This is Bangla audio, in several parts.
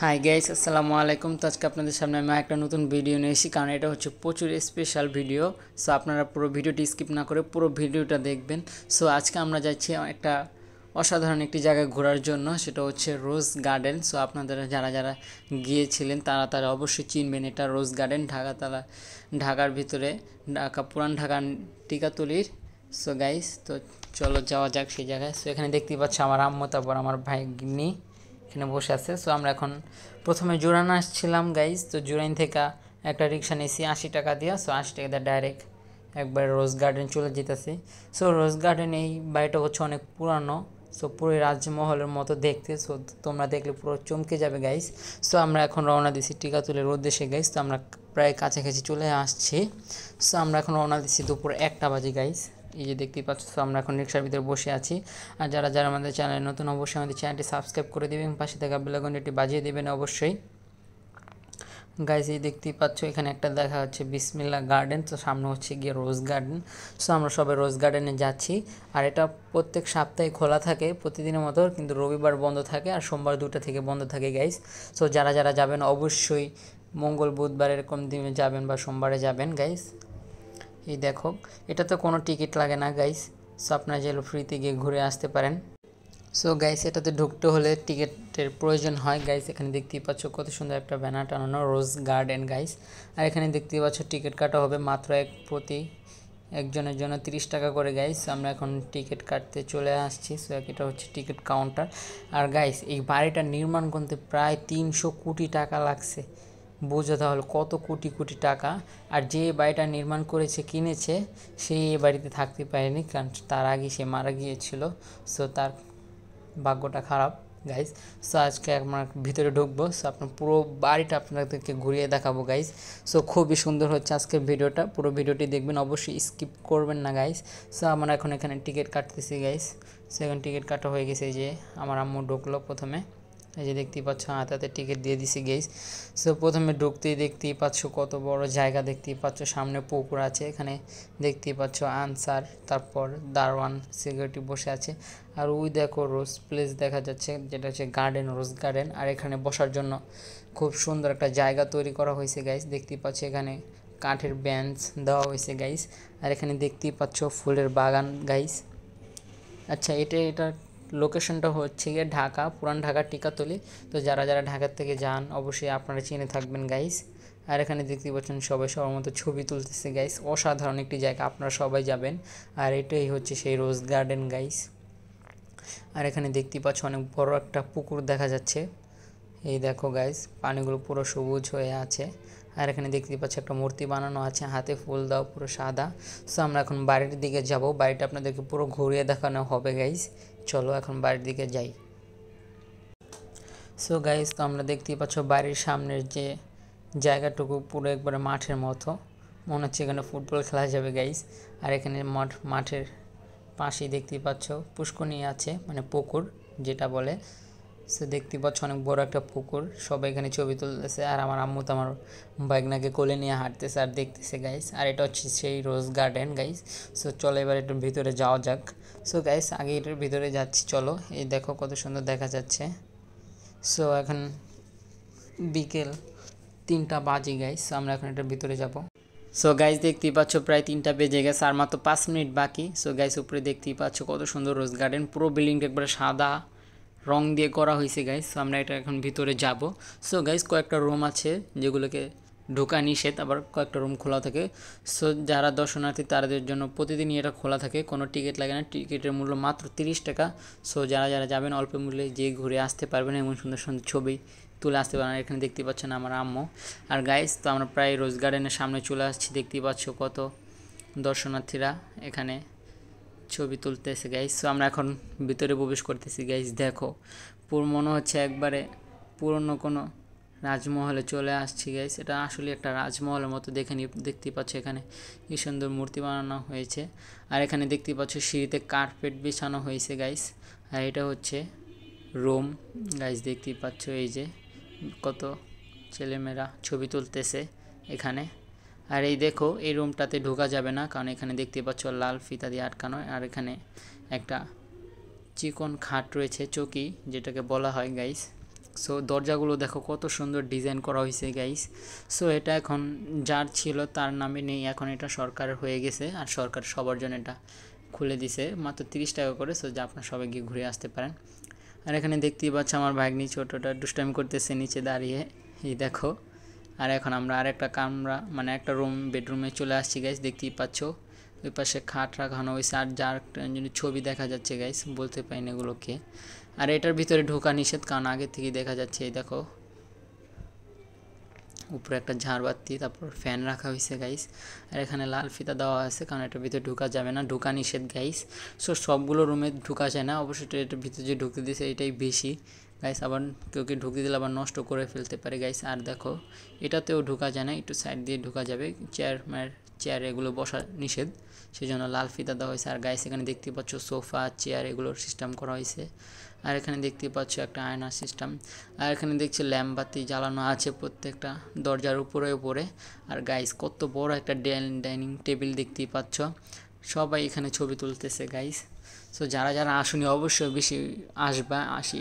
হাই গাইস, আসসালামু আলাইকুম। তো আজকে আপনাদের সামনে আমি একটা নতুন ভিডিও নিয়ে এসেছি, কারণ এটা হচ্ছে প্রচুর স্পেশাল ভিডিও। সো আপনারা পুরো ভিডিওটি স্কিপ না করে পুরো ভিডিওটা দেখবেন। সো আজকে আমরা যাচ্ছি একটা অসাধারণ একটি জায়গায় ঘোরার জন্য, সেটা হচ্ছে রোজ গার্ডেন। সো আপনারা যারা যারা গিয়েছিলেন তারা তারা অবশ্যই চিনবেন এটা রোজ গার্ডেন, ঢাকার ভিতরে, পুরান ঢাকার টিকাতলির। সো গাইস, তো চলো যাওয়া যাক সেই জায়গায়। সো এখানে দেখতেই পাচ্ছি আমার আম্মু, তারপর আমার ভাই গিন্নি এখানে বসে আছে। সো আমরা এখন প্রথমে জুরাইন আসছিলাম গাইজ। তো জুরাইন থেকে একটা রিক্সা নিয়েছি 80 টাকা দিয়ে। সো 80 টাকা দিয়ে ডাইরেক্ট একবার রোজ গার্ডেন চলে যেতেছি। সো রোজ গার্ডেন এই বাড়িটা হচ্ছে অনেক পুরানো। সো পুরো রাজমহলের মতো দেখতে। সো তোমরা দেখলে পুরো চমকে যাবে গাইজ। সো আমরা এখন রওনা দিছি টিকাতুলের উদ্দেশ্যে গাইজ। তো আমরা প্রায় কাছাকাছি চলে আসছি। সো আমরা এখন রওনা দিচ্ছি দুপুর 1টা বাজে গাইজ। এই যে দেখতেই পাচ্ছ। তো আমরা এখন রিক্সার ভিতরে বসে আছি। আর যারা যারা আমাদের চ্যানেলে নতুন, অবশ্যই আমাদের চ্যানেলটি সাবস্ক্রাইব করে দেবেন, পাশে থাকা বেল আইকনটি বাজিয়ে দেবেন অবশ্যই। গাইজ এই দেখতেই পাচ্ছ এখানে একটা দেখা হচ্ছে বিসমিল্লাহ গার্ডেন। তো সামনে হচ্ছে গিয়ে রোজ গার্ডেন। সো আমরা সবাই রোজ গার্ডেনে যাচ্ছি। আর এটা প্রত্যেক সপ্তাহে খোলা থাকে প্রতিদিনের মতো, কিন্তু রবিবার বন্ধ থাকে আর সোমবার 2টা থেকে বন্ধ থাকে গাইজ। সো যারা যারা যাবেন অবশ্যই মঙ্গল বুধবার এরকম দিনে যাবেন বা সোমবারে যাবেন গাইজ। এই দেখো, এটাতে কোনো টিকিট লাগে না গাইস। সো আপনারা চাইলে ফ্রিতে গিয়ে ঘুরে আসতে পারেন। সো গাইস, এটাতে ঢুকতে হলে টিকিটের প্রয়োজন হয় গাইস। এখানে দেখতেই পাচ্ছ কত সুন্দর একটা ব্যানার টানানো, রোজ গার্ডেন গাইস। আর এখানে দেখতেই পাচ্ছ টিকিট কাটা হবে মাত্র প্রতি একজনের জন্য 30 টাকা করে গাইস। আমরা এখন টিকিট কাটতে চলে আসছি। সো এটা হচ্ছে টিকিট কাউন্টার। আর গাইস, এই বাড়িটা নির্মাণ করতে প্রায় 300 কোটি টাকা লাগছে। বোঝো তাহলে কত কোটি কোটি টাকা। আর যে বাড়িটা নির্মাণ করেছে, কিনেছে, সেই এ বাড়িতে থাকতে পারেনি, কারণ তার আগে সে মারা গিয়েছিল। সো তার ভাগ্যটা খারাপ গাইজ। সো আজকে আমরা ভিতরে ঢুকবো। সো আপনার পুরো বাড়িটা আপনাদেরকে ঘুরিয়ে দেখাবো গাইজ। সো খুবই সুন্দর হচ্ছে আজকের ভিডিওটা, পুরো ভিডিওটি দেখবেন, অবশ্যই স্কিপ করবেন না গাইজ। সো আমরা এখন এখানে টিকিট কাটতেছি গাইজ। সো এখন টিকিট কাটা হয়ে গেছে। যে আমার আম্মু ঢুকলো প্রথমে, এই যে দেখতেই পাচ্ছ হাতে টিকিট দিয়ে দিছি গাইজ। সো প্রথমে ঢুকতেই দেখতেই পাচ্ছ কত বড় জায়গা, দেখতেই পাচ্ছ সামনে পুকুর আছে, এখানে দেখতেই পাচ্ছ আনসার, তারপর দারোয়ান সিকিউরিটি বসে আছে। আর ওই দেখো রোজ প্লেস দেখা যাচ্ছে, যেটা হচ্ছে গার্ডেন, রোজ গার্ডেন। আর এখানে বসার জন্য খুব সুন্দর একটা জায়গা তৈরি করা হয়েছে গাইজ। দেখতেই পাচ্ছ এখানে কাঠের বেঞ্চ দেওয়া হয়েছে গাইজ। আর এখানে দেখতেই পাচ্ছ ফুলের বাগান গাইজ। আচ্ছা, এটার লোকেশনটা হচ্ছে গিয়ে ঢাকা, পুরান ঢাকা টিকাতলি। তো যারা যারা ঢাকার থেকে যান অবশ্যই আপনারা চিনে থাকবেন গাইস। আর এখানে দেখতে পাচ্ছেন সবাই সবার মতো ছবি তুলতেছে গাইস। অসাধারণ একটি জায়গা, আপনারা সবাই যাবেন। আর এটাই হচ্ছে সেই রোজ গার্ডেন গাইস। আর এখানে দেখতে পাচ্ছ অনেক বড় একটা পুকুর দেখা যাচ্ছে। এই দেখো গাইস, পানিগুলো পুরো সবুজ হয়ে আছে। আর এখানে দেখতে পাচ্ছি একটা মূর্তি বানানো আছে, হাতে ফুল দাও, পুরো সাদা। সো আমরা এখন বাড়ির দিকে যাব, বাড়িটা আপনাদেরকে পুরো ঘুরিয়ে দেখানো হবে গাইস। চলো এখন বাড়ির দিকে যাই। সো গাইস, তো আমরা দেখতেই পাচ্ছ বাড়ির সামনের যে জায়গাটুকু পুরো একবারে মাঠের মতো, মনে হচ্ছে এখানে ফুটবল খেলা যাবে গাইস। আর এখানে মাঠের পাশেই দেখতেই পাচ্ছ পুষ্করণী আছে, মানে পুকুর যেটা বলে। সে দেখতে পাচ্ছ অনেক বড় একটা পুকুর, সবাই এখানে ছবি তুলতেছে। আর আমার আম্মু তো আমার বাইকনাকে কোলে নিয়ে হাঁটতেছে আর দেখতেছে গাইস। আর এটা হচ্ছে সেই রোজ গার্ডেন গাইস। সো চলো এবার একটু ভিতরে যাওয়া যাক। সো গাইস, আগে এটার ভিতরে যাচ্ছি, চলো। এই দেখো কত সুন্দর দেখা যাচ্ছে। সো এখন বিকেল 3টা বাজে গাইস। আমরা এখন এটার ভিতরে যাব। সো গাইস, দেখতেই পাচ্ছ প্রায় 3টা বেজে গেছে, আর মাত্র 5 মিনিট বাকি। সো গাইস, উপরে দেখতেই পাচ্ছ কত সুন্দর রোজ গার্ডেন, পুরো বিল্ডিংটা একবারে সাদা রং দিয়ে করা হয়েছে গাইস। সো আমরা এটা এখন ভিতরে যাব। সো গাইস, কয়েকটা রুম আছে যেগুলোকে ঢোকা নিষেধ, আবার কয়েকটা রুম খোলা থাকে। সো যারা দর্শনার্থী তাদের জন্য প্রতিদিনই এটা খোলা থাকে, কোনো টিকিট লাগে না, টিকিটের মূল্য মাত্র 30 টাকা। সো যারা যারা যাবেন অল্প মূল্যে যেয়ে ঘুরে আসতে পারবেন, এমন সুন্দর সুন্দর ছবি তুলে আসতে পারেন। এখানে দেখতে পাচ্ছেন আমার আম্মু। আর গাইস, তো আমরা প্রায় রোজ গার্ডেনের সামনে চলে আসছি, দেখতেই পাচ্ছ কত দর্শনার্থীরা এখানে ছবি তুলতেছে গাইস। সো আমরা এখন ভিতরে প্রবেশ করতেছি গাইস। দেখো, পুরো মনে হচ্ছে একবারে পুরনো কোনো রাজমহলে চলে আসছি গাইস। এটা আসলে একটা রাজমহলের মতো দেখতেই পাচ্ছ এখানে কি সুন্দর মূর্তি বানানো হয়েছে। আর এখানে দেখতেই পাচ্ছ সিঁড়িতে কার্পেট বিছানো হয়েছে গাইস। আর এটা হচ্ছে রুম গাইস, দেখতেই পাচ্ছ এই যে কত ছেলেমেয়েরা ছবি তুলতেছে এখানে। আর এই দেখো, এই রুমটাতে ঢোকা যাবে না, কারণ এখানে দেখতে পাচ্ছ লাল ফিতা দিয়ে আটকানো। আর এখানে একটা চিকন খাট রয়েছে, চৌকি যেটাকে বলা হয় গাইস। সো দরজাগুলো দেখো কত সুন্দর ডিজাইন করা হয়েছে গাইস। সো এটা এখন যার ছিল তার নামে নেই, এখন এটা সরকারের হয়ে গেছে আর সরকার সবার জন্য এটা খুলে দিছে মাত্র 30 টাকা করে। সো যা আপনারা সবাই গিয়ে ঘুরে আসতে পারেন। আর এখানে দেখতেই পাচ্ছ আমার ভাগ্নি ছোটোটা দুষ্টামি করতেছে নিচে দাঁড়িয়ে, এই দেখো। আর এখন আমরা আরেকটা কামরা মানে একটা বেডরুমে চলে আসছি গাইস, দেখতেই পাচ্ছ ওই পাশে খাট রাখানো হয়েছে আর যার ছবি দেখা যাচ্ছে গাইস, বলতে পারিনি এগুলোকে। আর এটার ভিতরে ঢোকা নিষেধ, কারণ আগে থেকেই দেখা যাচ্ছে। এই দেখো উপরে একটা ঝাড়বাতি, তারপর ফ্যান রাখা হয়েছে গাইস। আর এখানে লাল ফিতা দেওয়া আছে, কারণ এটার ভিতরে ঢোকা যাবে না, ঢোকা নিষেধ গাইস। সো সবগুলো রুমে ঢোকা যায় না, অবশ্যই এটার ভিতরে যে ঢুকতে দিয়েছে এটাই বেশি গাইস। আবার কেউ ঢুকতে দিলে আবার নষ্ট করে ফেলতে পারে গাইস। আর দেখো এটাতেও ঢোকা যায় না, একটু সাইড দিয়ে ঢোকা যাবে, চেয়ার এগুলো বসা নিষেধ, সেই জন্য লাল ফিতা দেওয়া হয়েছে। আর গাইস এখানে দেখতে পাচ্ছ সোফা চেয়ার এগুলোর সিস্টেম করা হয়েছে। আর এখানে দেখতে পাচ্ছ একটা আয়নার সিস্টেম। আর এখানে দেখছি ল্যাম্পবাতি জ্বালানো আছে প্রত্যেকটা দরজার উপরে উপরে। আর গাইস কত বড় একটা ডাইনিং টেবিল দেখতেই পাচ্ছ, সবাই এখানে ছবি তুলতেছে গাইস। সো যারা যারা আসুনি অবশ্যই বেশি আসবা,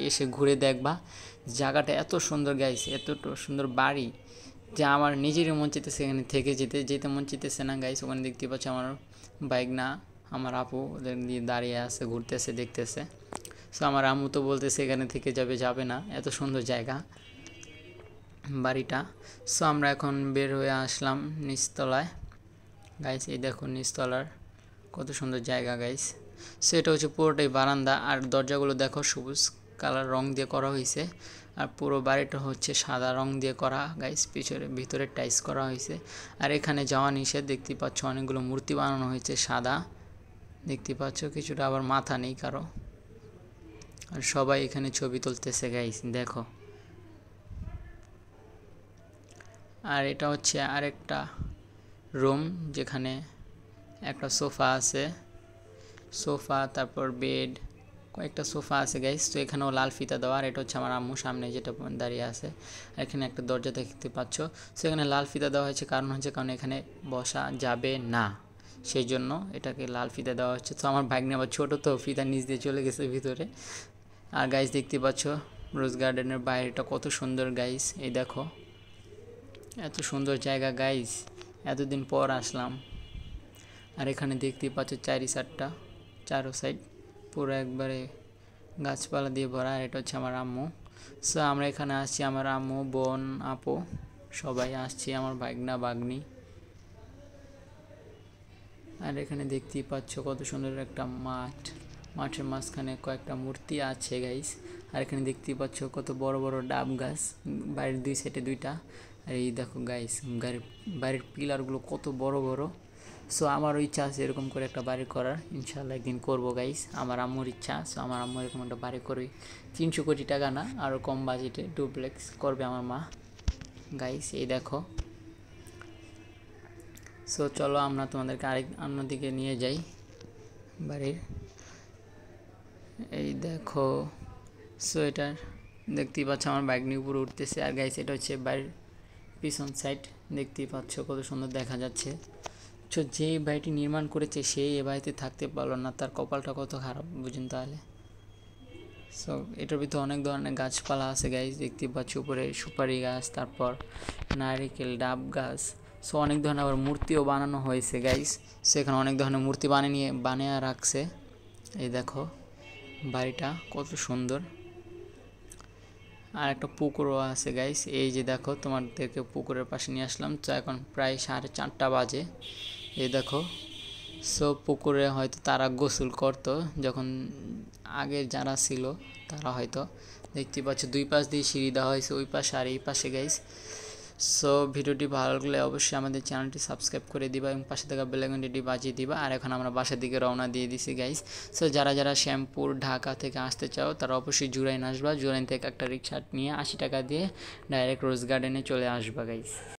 এসে ঘুরে দেখবা, জায়গাটা এত সুন্দর গাইস, এত সুন্দর বাড়ি যে আমার নিজেরই মন চাইতেছে এখানে থেকে যেতে মন চাইতেছে না গাইস। ওখানে দেখতে পাচ্ছ আমার বাইক না আমার আপু ওদের দিয়ে দাঁড়িয়ে আছে, ঘুরতেছে, দেখতেছে। সো আমার আম্মু তো বলতেছে এখানে থেকে যাবে না, এত সুন্দর জায়গা বাড়িটা। সো আমরা এখন বের হয়ে আসলাম নিচতলায় গাইস, এই দেখো নিচতলার কত সুন্দর জায়গা গাইস। সো এটা হচ্ছে পুরোটাই বারান্দা, আর দরজাগুলো দেখো সবুজ কালার রং দিয়ে করা হয়েছে। আর পুরো বাড়িটা হচ্ছে সাদা রং দিয়ে করা গাইস, ভিতরে টাইলস করা হয়েছে। আর এখানে যাওয়া নিষেধ, দেখতে পাচ্ছ অনেকগুলো মূর্তি বানানো হয়েছে সাদা, দেখতে পাচ্ছ কিছুটা আবার মাথা নেই কারো। আর সবাই এখানে ছবি তুলতেছে গাইস, দেখো। আর এটা হচ্ছে আরেকটা রুম, যেখানে একটা সোফা আছে, তারপর বেড, কয়েকটা সোফা আছে গাইস। তো এখানেও লাল ফিতা দেওয়া। আর এটা হচ্ছে আমার আম্মু সামনে যেটা দাঁড়িয়ে আছে। আর এখানে একটা দরজা দেখতে পাচ্ছ, সেখানে লাল ফিতা দেওয়া হয়েছে, কারণ এখানে বসা যাবে না, সেই জন্য এটাকে লাল ফিতা দেওয়া হচ্ছে। তো আমার ভাগ্নে আবার ছোটো, তো ফিতা নিচ দিয়ে চলে গেছে ভিতরে। আর গাইস দেখতে পাচ্ছ রোজ গার্ডেনের বাইরেটা কত সুন্দর গাইস, এই দেখো এত সুন্দর জায়গা গাইস, এতদিন পর আসলাম। আর এখানে দেখতে পাচ্ছ চারো সাইড পুরো একবারে গাছপালা দিয়ে ভরা। আর এটা হচ্ছে আমার আম্মু। সো আমরা এখানে আসছি, আমার আম্মু, বোন, আপু সবাই আসছি, আমার ভাগনা ভাগ্নি। আর এখানে দেখতেই পাচ্ছ কত সুন্দর একটা মাঠের মাঝখানে কয়েকটা মূর্তি আছে গাইস। আর এখানে দেখতেই পাচ্ছ কত বড় বড় ডাব গাছ, বাড়ির দুই সাইডে দুইটা। আর এই দেখো গাইস বাড়ির পিলারগুলো কত বড় বড়। সো আমারও ইচ্ছা আছে এরকম করে একটা বাড়ি করার, ইনশাল্লাহ একদিন করবো গাইস, আমার আম্মুর ইচ্ছা। সো আমার আম্মু এরকম একটা বাড়ি করবে, 300 কোটি টাকা না, আরও কম বাজেটে ডুপ্লেক্স করবে আমার মা গাইস, এই দেখো। সো চলো আমরা তোমাদেরকে অন্যদিকে নিয়ে যাই বাড়ির, এই দেখো। সো এটা দেখতেই পাচ্ছ আমার বাইক নিয়ে উপরে উঠতেছে। আর গাইস এটা হচ্ছে বাড়ির পিছন সাইড, দেখতেই পাচ্ছ কত সুন্দর দেখা যাচ্ছে। তো যে বাড়িটি নির্মাণ করেছে সেই এ বাড়িতে থাকতে পারলো না, তার কপালটা কত খারাপ বুঝুন তাহলে। সো এটার ভিতরে অনেক ধরনের গাছপালা আছে গাইস, দেখতেই পাচ্ছ উপরে সুপারি গাছ, তারপর নারিকেল, ডাব গাছ। সো অনেক ধরনের আবার মূর্তিও বানানো হয়েছে গাইস। সেখানে অনেক ধরনের মূর্তি বানিয়ে রাখছে, এই দেখো বাড়িটা কত সুন্দর। আর একটা পুকুরও আছে গাইস, এই যে দেখো তোমাদেরকে পুকুরের পাশে নিয়ে আসলাম। তো এখন প্রায় 4:30 বাজে, এই দেখো। সো পুকুরে হয়তো তারা গোসল করতো যখন আগে যারা ছিল, তারা হয়তো দেখতে পাচ্ছ 2 পাশ দিয়ে সিঁড়ি দেওয়া হয়েছে, ওই পাশে আর এই পাশে গাইস। সো ভিডিওটি ভালো লাগলে অবশ্যই আমাদের চ্যানেলটি সাবস্ক্রাইব করে দিবা এবং পাশে থাকা বেল আইকনটি বাজিয়ে দিবা। আর এখন আমরা বাসার দিকে রওনা দিয়ে দিছি গাইস। সো যারা শ্যামপুর ঢাকা থেকে আসতে চাও তারা অবশ্যই জুরাইন আসবা, জুরাইন থেকে একটা রিক্সা নিয়ে 80 টাকা দিয়ে ডাইরেক্ট রোজ গার্ডেনে চলে আসবা গাইস।